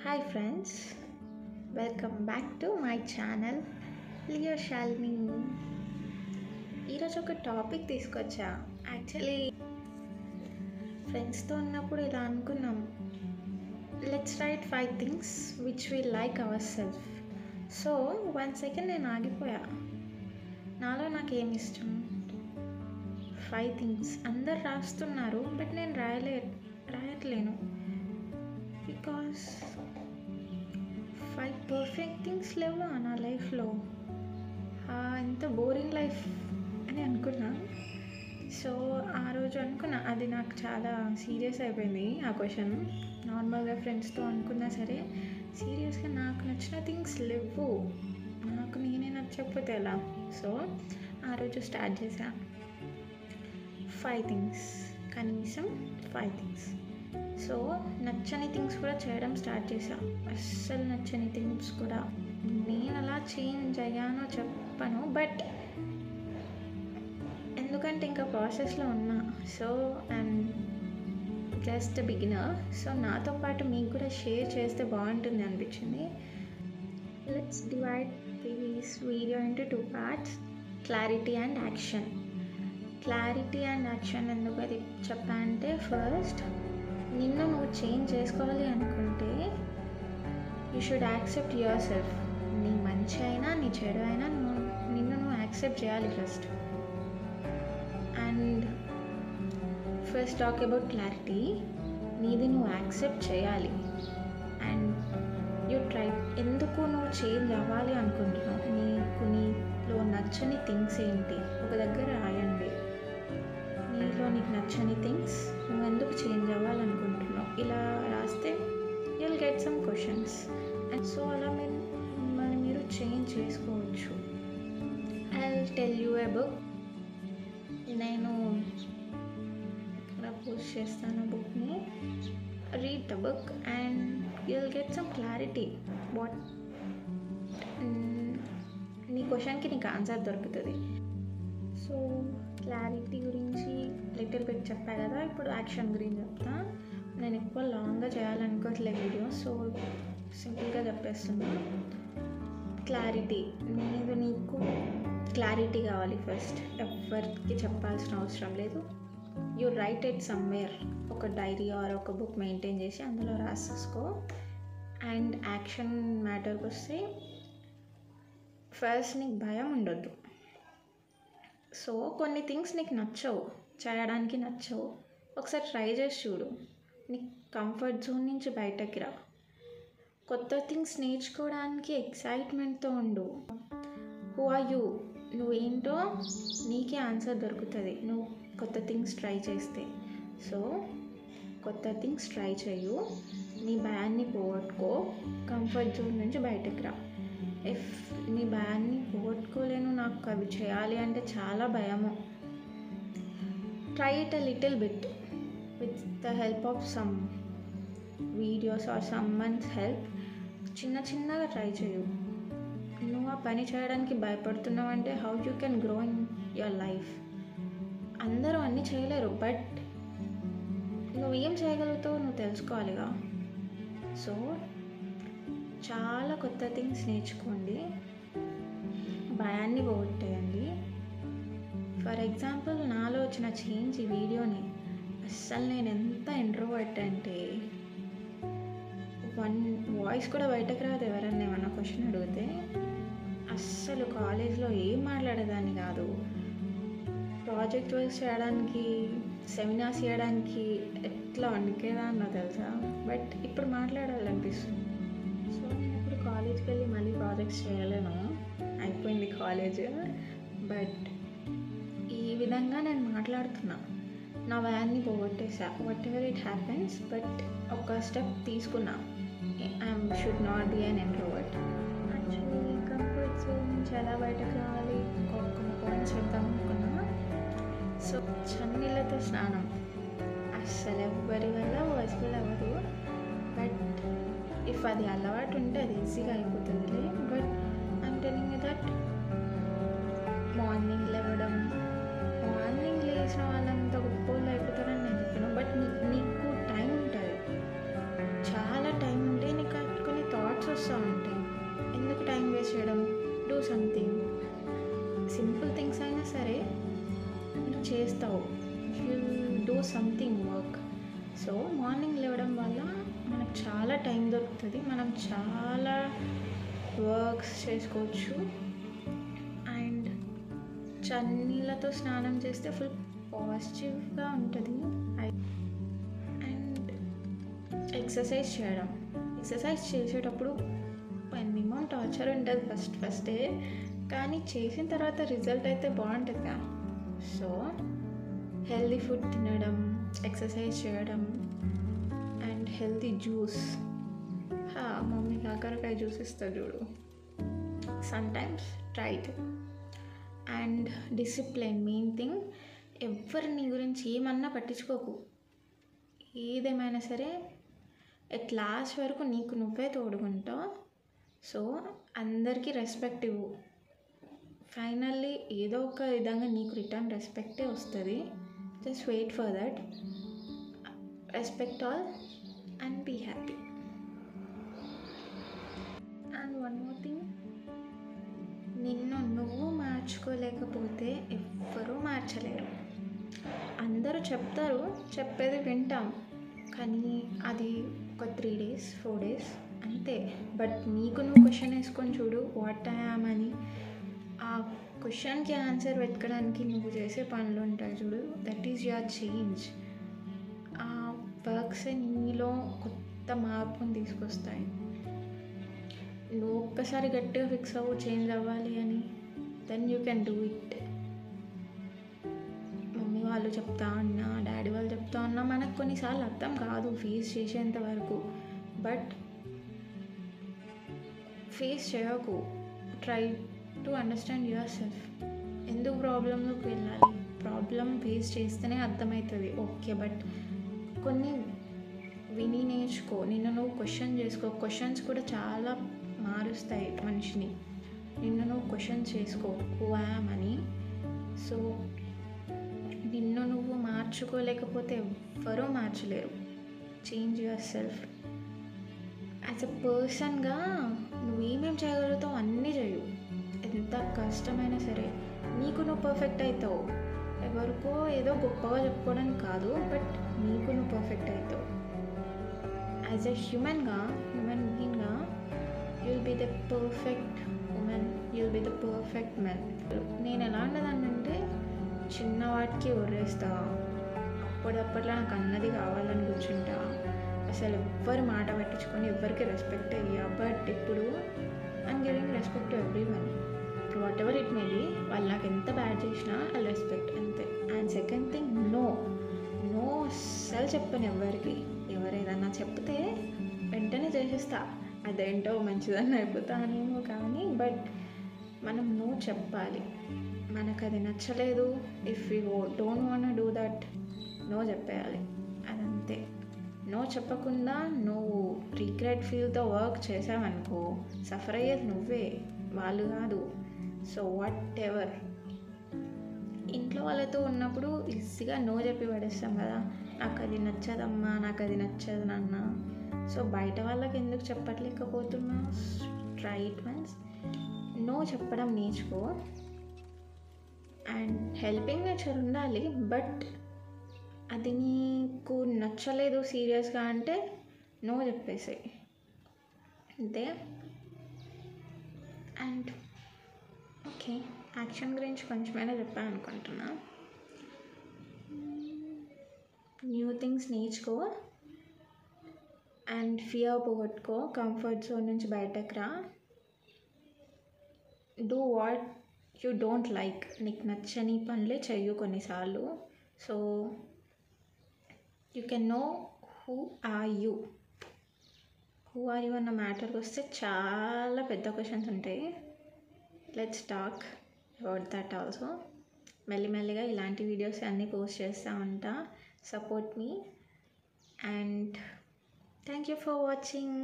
Hi friends, welcome back to my channel Leo Shalmi. ఈరోజు ఒక topic తీసుకొచ్చా. Actually ఫ్రెండ్స్తో ఉన్నప్పుడు ఇలా అనుకున్నాం, let's write 5 things which we like our self. So 1 second నేను ఆగిపోయా. నాలో నాకేమి ఇష్టం, 5 థింగ్స్ అందరు రాస్తున్నారు, బట్ నేను రాయట్లేను. బికాస్ 5 పర్ఫెక్ట్ థింగ్స్ లేవు నా లైఫ్లో. ఎంత బోరింగ్ లైఫ్ అని అనుకున్నా. సో ఆ రోజు అనుకున్నా, అది నాకు చాలా సీరియస్ అయిపోయింది ఆ క్వశ్చన్. నార్మల్గా ఫ్రెండ్స్తో అనుకున్నా సరే, సీరియస్గా నాకు నచ్చిన థింగ్స్ లేవు, నాకు నేనే నచ్చకపోతే ఎలా. సో ఆ రోజు స్టార్ట్ చేశా 5 థింగ్స్, కనీసం 5 థింగ్స్. సో నచ్చని థింగ్స్ కూడా చేయడం స్టార్ట్ చేశా. అస్సలు నచ్చని థింగ్స్ కూడా నేను అలా చేంజ్ అయ్యానో చెప్పను, బట్ ఎందుకంటే ఇంకా ప్రాసెస్లో ఉన్నా. So I'm just beginner. So నాతో పాటు మీకు కూడా షేర్ చేస్తే బాగుంటుంది అనిపించింది. Let's divide this video into 2 parts, clarity and action. Clarity and action ఎందుకు అది చెప్పా అంటే, ఫస్ట్ నిన్ను నువ్వు చేంజ్ చేసుకోవాలి అనుకుంటే you should accept your self. నీ మంచి అయినా నీ చెడు అయినా నిన్ను నువ్వు యాక్సెప్ట్ చేయాలి first. And first talk about clarity. నీది నువ్వు యాక్సెప్ట్ చేయాలి. అండ్ యూ ట్రై, ఎందుకు నువ్వు చేంజ్ అవ్వాలి అనుకుంటున్నావు, నీలో నచ్చని థింగ్స్ ఏంటి ఒక దగ్గర రాయండి. నీలో నీకు నచ్చని థింగ్స్, నువ్వు ఎందుకు చేంజ్ అవ్వాలనుకుంటున్నావు, ఇలా రాస్తే you'll get some questions. And so అలా మిమ్మల్ని మీరు చేంజ్ చేసుకోవచ్చు. I will tell you a book. నేను ఇక్కడ పోస్ట్ చేస్తాను బుక్ని. Read the book and you'll get some clarity. What నీ క్వశ్చన్కి నీకు ఆన్సర్ దొరుకుతుంది. సో క్లారిటీ గురించి లిటిల్ బిట్ చెప్పా కదా, ఇప్పుడు యాక్షన్ గురించి చెప్తా. నేను ఎక్కువ లాంగ్గా చేయాలనుకోవట్లేదు వీడియో, సో సింపుల్గా చెప్పేస్తున్నా. క్లారిటీ, నీకు క్లారిటీ కావాలి ఫస్ట్. ఎవరికి చెప్పాల్సిన అవసరం లేదు. యూ రైట్ ఇట్ సమ్వేర్, ఒక డైరీ ఆర్ ఒక బుక్ మెయింటైన్ చేసి అందులో రాసేసుకో. అండ్ యాక్షన్ మ్యాటర్కి వస్తే, ఫస్ట్ నీకు భయం ఉండొద్దు. సో కొన్ని థింగ్స్ నీకు నచ్చవు, చేయడానికి నచ్చవు, ఒకసారి ట్రై చేసి చూడు. నీ కంఫర్ట్ జోన్ నుంచి బయటకి రా. కొత్త థింగ్స్ నేర్చుకోవడానికి ఎక్సైట్మెంట్తో ఉండు. హూ ఆర్ యూ, నువ్వేంటో నీకే ఆన్సర్ దొరుకుతుంది నువ్వు కొత్త థింగ్స్ ట్రై చేస్తే. సో కొత్త థింగ్స్ ట్రై చేయు, నీ భయాన్ని పోగొట్టుకో, కంఫర్ట్ జోన్ నుంచి బయటకు రా. ఇఫ్ నీ భయాన్ని పోగొట్టుకోలేను, నాకు అవి చేయాలి అంటే చాలా భయము, try it a little bit with the help of some videos or someone's help. చిన్నగా ట్రై చేయు. నువ్వు ఆ పని చేయడానికి భయపడుతున్నావు అంటే how you can grow in your life. అందరూ అన్నీ చేయలేరు, బట్ నువ్వేం చేయగలుగుతావో నువ్వు తెలుసుకోవాలిగా. సో చాలా కొత్త థింగ్స్ నేర్చుకోండి, భయాన్ని పోగొట్టేయండి. ఫర్ ఎగ్జాంపుల్ నాలో వచ్చిన చేంజ్ ఈ వీడియోని. అస్సలు నేను ఎంత ఇంట్రోవర్ట్ అంటే, వాయిస్ కూడా బయటకు రాదు ఎవరన్నా ఏమన్నా క్వశ్చన్ అడిగితే. అస్సలు కాలేజ్లో ఏం మాట్లాడేదాన్ని కాదు. ప్రాజెక్ట్ వర్క్ చేయడానికి, సెమినార్స్ చేయడానికి ఎట్లా వణికేదాన్నో తెలుసా. బట్ ఇప్పుడు మాట్లాడాలనిపిస్తుంది. సో నేను ఇప్పుడు కాలేజ్కి వెళ్ళి మళ్ళీ ప్రాజెక్ట్స్ చేయలేను, అయిపోయింది కాలేజ్. బట్ ఈ విధంగా నేను మాట్లాడుతున్నా, నా భయాన్ని పోగొట్టేసా. Whatever it happens, but ఒక స్టెప్ తీసుకున్నా. I should not be an introvert. Actually comfort zone నుంచి ఎలా బయటకు రావాలి, కొన్ని పాయింట్స్ చెప్తాం అనుకున్నా. సో చన్నీళ్ళతో స్నానం అస్సలు ఎవ్వరి వల్ల పాసిబుల్ అవ్వదు, బట్ ఇఫ్ అది అలవాటు ఉంటే అది ఈజీగా అయిపోతుందిలే. But I'm telling you that morning లేచిన వాళ్ళంతా గొప్పలు అయిపోతారని నేను చెప్పాను. బట్ నీకు టైం ఉంటుంది, చాలా టైం ఉంటే నీకు థాట్స్ వస్తూ ఉంటాయి. ఎందుకు టైం వేస్ట్ చేయడం, డూ సంథింగ్. సింపుల్ థింగ్స్ అయినా సరే నువ్వు చేస్తావు, you do something work. So morning లేవడం వల్ల మనకు చాలా టైం దొరుకుతుంది, మనం చాలా వర్క్స్ చేసుకోవచ్చు. అండ్ చన్నీళ్ళతో స్నానం చేస్తే ఫుల్ పాజిటివ్గా ఉంటుంది. అండ్ ఎక్సర్సైజ్ చేయడం, ఎక్సర్సైజ్ చేసేటప్పుడు మినిమం టార్చర్ ఉంటుంది ఫస్ట్ డే, కానీ చేసిన తర్వాత రిజల్ట్ అయితే బాగుంటుంది కదా. సో హెల్దీ ఫుడ్ తినడం, ఎక్సర్సైజ్ చేయడం అండ్ హెల్దీ జ్యూస్. మమ్మీ కాకరకాయ జ్యూస్ ఇస్తా చూడు, sometimes try it. And discipline main thing. ఎవరు నీ గురించి ఏమన్నా పట్టించుకోకు, ఏదేమైనా సరే ఎట్ లాస్ట్ వరకు నీకు నువ్వే తోడుకుంటావు. సో అందరికీ రెస్పెక్ట్ ఇవ్వు, ఫైనల్లీ ఏదో ఒక విధంగా నీకు రిటర్న్ రెస్పెక్టే వస్తుంది. Just wait for that. Respect all and be happy. And one more thing, నిన్ను నువ్వు మార్చుకోలేకపోతే ఎవ్వరూ మార్చలేరు. అందరూ చెప్తారు, చెప్పేది వింటాం, కానీ అది ఒక 3 days 4 days అంతే. బట్ నీకు నువ్వు క్వశ్చన్ వేసుకొని చూడు, వాట్ ఐ యామ్ అని. ఆ క్వశ్చన్కి ఆన్సర్ వెతకడానికి నువ్వు చేసే పనులు ఉంటాయి చూడు, దట్ ఈజ్ యువర్ చేంజ్. ఆ వర్క్స్ నీలో కొత్త మార్పుని తీసుకొస్తాయి. నువ్వు ఒక్కసారి గట్టిగా ఫిక్స్ అవ్వు చేంజ్ అవ్వాలి అని, then you can do it. Mummy వాళ్ళు చెప్తా ఉన్నా, డాడీ వాళ్ళు చెప్తా ఉన్నా, మనకు కొన్నిసార్లు అర్థం కాదు ఫేస్ చేసేంత వరకు. బట్ ఫేస్ చేయకు, try to understand your self. ఎందుకు ప్రాబ్లంలోకి వెళ్ళాలి, ప్రాబ్లం ఫేస్ చేస్తేనే అర్థమవుతుంది, ఓకే. బట్ కొన్ని విని నేర్చుకో, నిన్ను నువ్వు క్వశ్చన్ చేసుకో. క్వశ్చన్స్ కూడా చాలా మారుస్తాయి మనిషిని. నిన్ను నువ్వు క్వశ్చన్ చేసుకో, హూ యామ్ అని. సో నిన్ను నువ్వు మార్చుకోలేకపోతే ఎవ్వరూ మార్చలేరు. Change yourself. As a పర్సన్గా నువ్వేమేం చేయగలుగుతావు అన్నీ చేయు, ఎంత కష్టమైనా సరే. నీకు నువ్వు పర్ఫెక్ట్ అవుతావు, ఎవరికో ఏదో గొప్పగా చెప్పుకోవడానికి కాదు, బట్ నీకు నువ్వు పర్ఫెక్ట్ అవుతావు. యాజ్ ఎ హ్యూమన్ బీయింగ్గా you will be the perfect woman, you will be the perfect men. నేను ఎలా ఉండదానంటే చిన్న వాటికి ఒర్రేస్తా, అప్పటిలో నాకు అన్నది కావాలని కూర్చుంటా, అసలు ఎవ్వరు మాట పట్టించుకొని ఎవరికి రెస్పెక్ట్ అయ్యా. బట్ ఇప్పుడు I'm giving respect to everyone, whatever it may be. వాళ్ళు నాకు ఎంత బ్యాడ్ చేసినా ఐ రెస్పెక్ట్, అంతే. అండ్ సెకండ్ థింగ్, నో అస్సలు చెప్పను ఎవరికి. ఎవరు ఏదన్నా చెప్తే వెంటనే చేసేస్తా, అదేంటో మంచిదని అయిపోతానేమో కానీ, బట్ మనం నో చెప్పాలి. మనకు అది నచ్చలేదు, if you don't want do that, no చెప్పేయాలి, అదంతే. నో చెప్పకుండా నువ్వు రిగ్రెట్ ఫీల్తో వర్క్ చేసావనుకో, సఫర్ అయ్యేది నువ్వే, వాళ్ళు కాదు. So whatever. ఇంట్లో వాళ్ళతో ఉన్నప్పుడు ఈజీగా నో చెప్పి పడేస్తాం కదా, నాకు అది నచ్చదమ్మా, నాకు అది నచ్చదు నాన్న. సో బయట వాళ్ళకి ఎందుకు చెప్పట్లేకపోతున్నా, ట్రై ఇట్ వన్స్. నో చెప్పడం నేర్చుకో. అండ్ హెల్పింగ్ నేచర్ ఉండాలి, బట్ అది నీకు నచ్చలేదు సీరియస్గా అంటే నో చెప్పేసాయి, అంతే. అండ్ ఓకే, యాక్షన్ గురించి కొంచెమైనా చెప్పాను అనుకుంటున్నా. న్యూ థింగ్స్ నేర్చుకో అండ్ ఫియర్ పోగొట్టుకో, కంఫర్ట్ జోన్ నుంచి బయటకు రా. Do what you don't like. నీకు నచ్చని పనులే చెయ్యు కొన్నిసార్లు. So you can know who are you అన్న మ్యాటర్కి వస్తే చాలా పెద్ద క్వశ్చన్స్ ఉంటాయి. Let's talk about that also. మెల్లిమెల్లిగా ఇలాంటి వీడియోస్ అన్నీ పోస్ట్ చేస్తూ ఉంటా. Support me and thank you for watching.